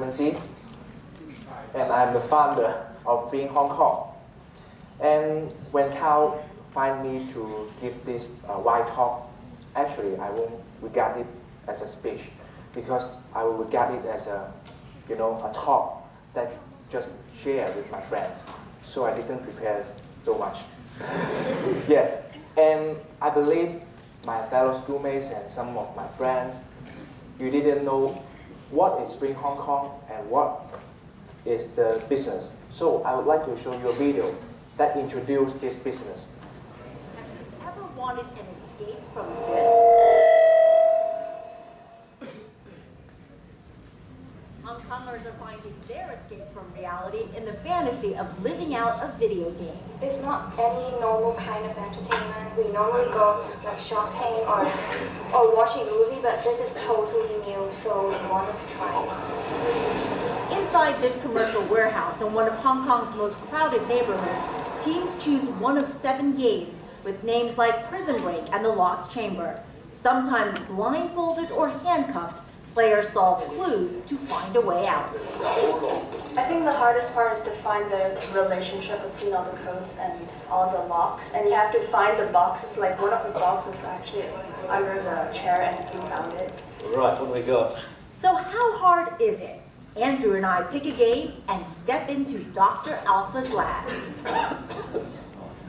Raymond Sze, and I'm the founder of FreeinHK. And when Carl find me to give this wide talk, actually I won't regard it as a speech, because I will regard it as a talk that just share with my friends. So I didn't prepare so much. Yes, and I believe my fellow schoolmates and some of my friends, you didn't know what is FreeinHK and what is the business. So I would like to show you a video that introduces this business. Have you ever wanted an escape from this? Hong Kongers are finding their escape from reality in the fantasy of living out a video game. It's not any normal kind of entertainment. We normally go like shopping or watching a movie, but this is totally new, so we wanted to try it. Inside this commercial warehouse in one of Hong Kong's most crowded neighborhoods, teams choose one of 7 games with names like Prison Break and The Lost Chamber. Sometimes blindfolded or handcuffed, players solve clues to find a way out. I think the hardest part is to find the relationship between all the codes and all the locks. And you have to find the boxes, like one of the boxes actually under the chair, and you found it. Right, what do we got? So how hard is it? Andrew and I pick a game and step into Dr. Alpha's lab.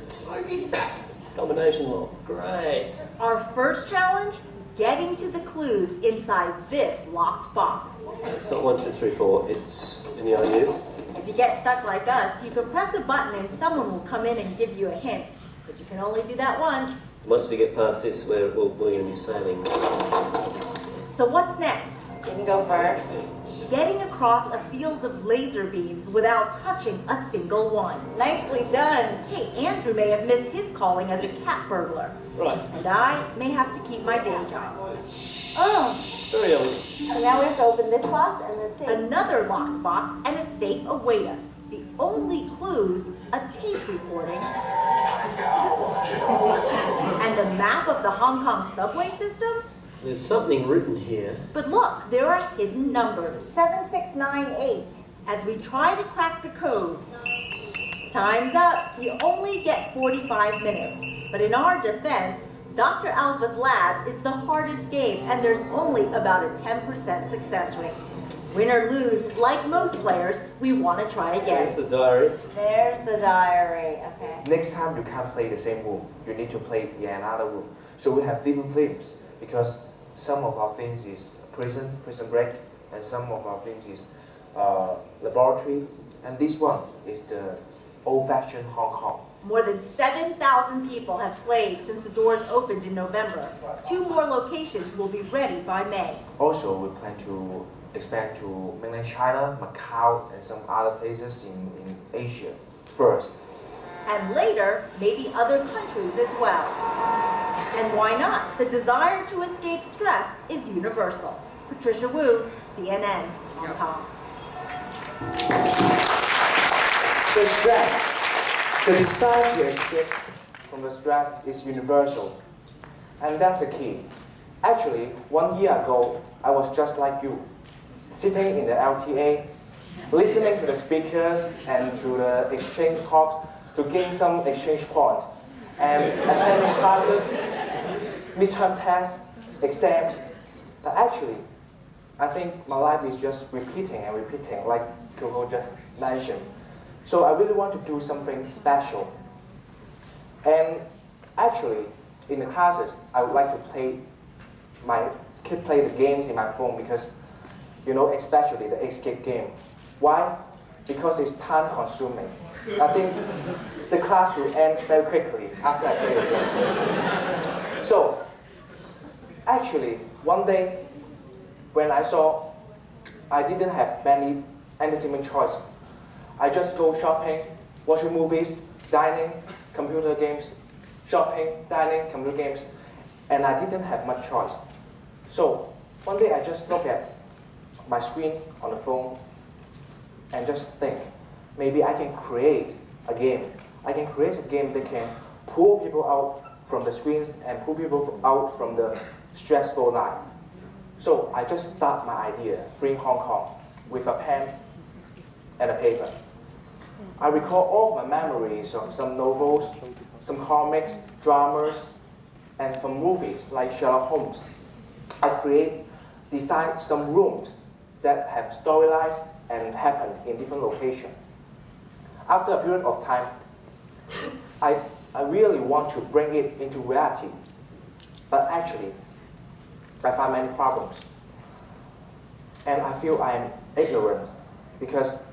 Smoky. Combination lock, great. Our first challenge? Getting to the clues inside this locked box. It's not 1, 2, 3, 4, it's any ideas? If you get stuck like us, you can press a button and someone will come in and give you a hint. But you can only do that once. Once we get past this, we're going to be sailing. So what's next? You can go first. Getting across a field of laser beams without touching a single one. Nicely done. Hey, Andrew may have missed his calling as a cat burglar. Right. And I may have to keep my day job. Oh, Very elegant. so now we have to open this box and the safe. Another locked box and a safe await us. The only clues, a tape recording, and a map of the Hong Kong subway system. There's something written here. But look, there are hidden numbers. 7698. As we try to crack the code. Time's up. We only get 45 minutes. But in our defense, Dr. Alpha's lab is the hardest game, and there's only about a 10% success rate. Win or lose, like most players, we want to try again. There's the diary. There's the diary. Okay. Next time you can't play the same room, you need to play in another room. So we have different themes, because some of our themes is prison break, and some of our themes is laboratory, and this one is the old-fashioned Hong Kong. More than 7,000 people have played since the doors opened in November. 2 more locations will be ready by May. Also, we plan to expand to mainland China, Macau, and some other places in Asia first. And later, maybe other countries as well. And why not? The desire to escape stress is universal. Patricia Wu, CNN, Hong Kong. The stress, the desire to escape from the stress is universal. And that's the key. Actually, 1 year ago, I was just like you, sitting in the LTA, listening to the speakers and to the exchange talks to gain some exchange points, and attending classes, midterm tests, exams. But actually, I think my life is just repeating and repeating, like Coco just mentioned. So I really want to do something special. And actually, in the classes, I would like to play the games in my phone, because, especially the escape game. Why? Because it's time consuming. I think the class will end very quickly after I play the game. So, actually, one day, when I saw I didn't have many entertainment choice, I just go shopping, watching movies, dining, computer games, shopping, dining, computer games, and I didn't have much choice. So, one day I just look at my screen on the phone and just think, maybe I can create a game. I can create a game that can pull people out from the screens and pull people out from the stressful life. So I just start my idea, FreeinHK. with a pen and a paper. I recall all my memories of some novels, some comics, dramas, and from movies like Sherlock Holmes. I designed some rooms that have storylines and happened in different locations. After a period of time, I really want to bring it into reality, but actually, I find many problems. And I feel I am ignorant because,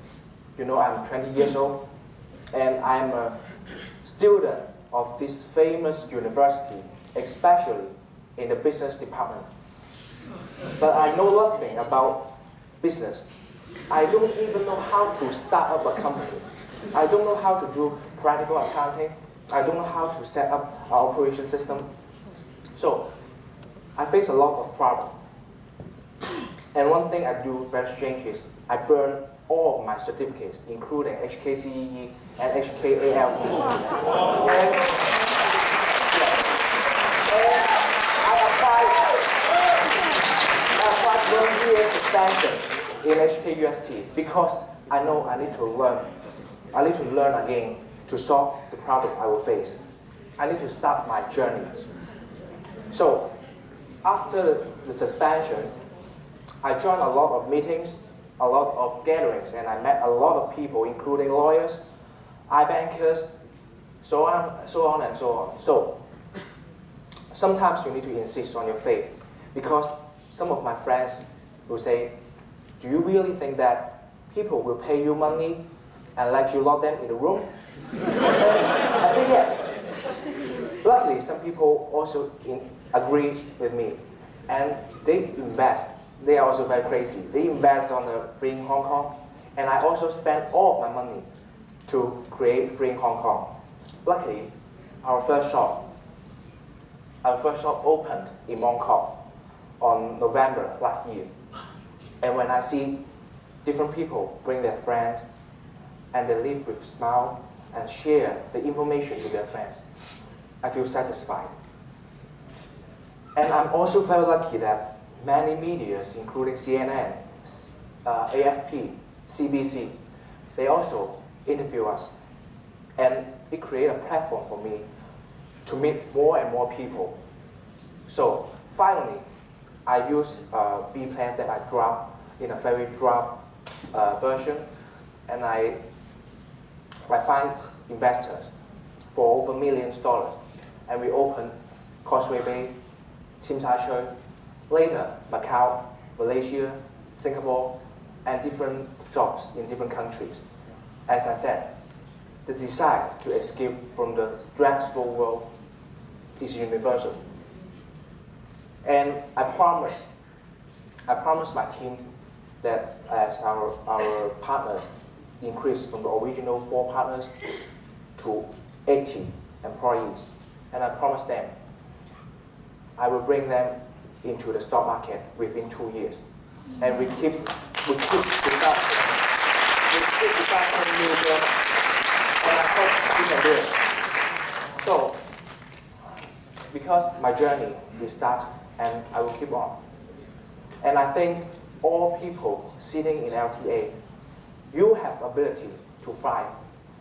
I'm 20 years old and I'm a student of this famous university, especially in the business department. But I know nothing about business. I don't even know how to start up a company. I don't know how to do practical accounting. I don't know how to set up an operation system. So, I face a lot of problems. And one thing I do very strange is I burn all of my certificates, including HKCEE and HKALE. And I applied 1 year suspension in HKUST because I know I need to learn again to solve the problem I will face. I need to start my journey. So, after the suspension, I joined a lot of meetings, a lot of gatherings, and I met a lot of people, including lawyers, iBankers, so on and so on. So, sometimes you need to insist on your faith, because some of my friends will say, do you really think that people will pay you money and let you lock them in the room? I say yes. Luckily, some people also agree with me, and they invest. They are also very crazy. They invest on the Freeing Hong Kong, and I also spend all of my money to create Freeing Hong Kong. Luckily, our first shop opened in Mong Kok on November last year. And when I see different people bring their friends and they live with smile and share the information to their friends, I feel satisfied. And I'm also very lucky that many medias, including CNN, AFP, CBC, they also interview us. And it created a platform for me to meet more and more people. So finally, I use a B plan that I draft in a very draft version, and I find investors for over millions of dollars. And we opened Causeway Bay, Tsim Sha Tsui, later Macau, Malaysia, Singapore, and different shops in different countries. As I said, the desire to escape from the stressful world is universal. And I promise my team that as our partners increase from the original 4 partners to 80 employees, and I promise them I will bring them into the stock market within 2 years. And we keep developing new products, and I hope we can do it. So, because my journey is start, and I will keep on. And I think all people sitting in LTA, you have ability to fly.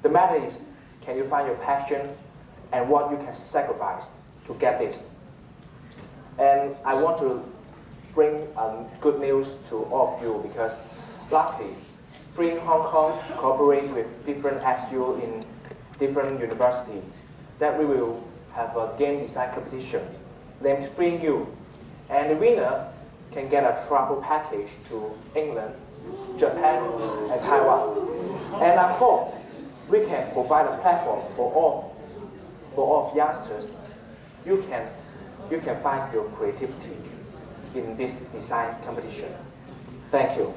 The matter is, can you find your passion and what you can sacrifice to get this? And I want to bring good news to all of you, because lastly, Freeing Hong Kong cooperate with different SU in different universities, that we will have a game design competition named Freeing You. And the winner can get a travel package to England, Japan, and Taiwan. And I hope we can provide a platform for all of youngsters. You can find your creativity in this design competition. Thank you.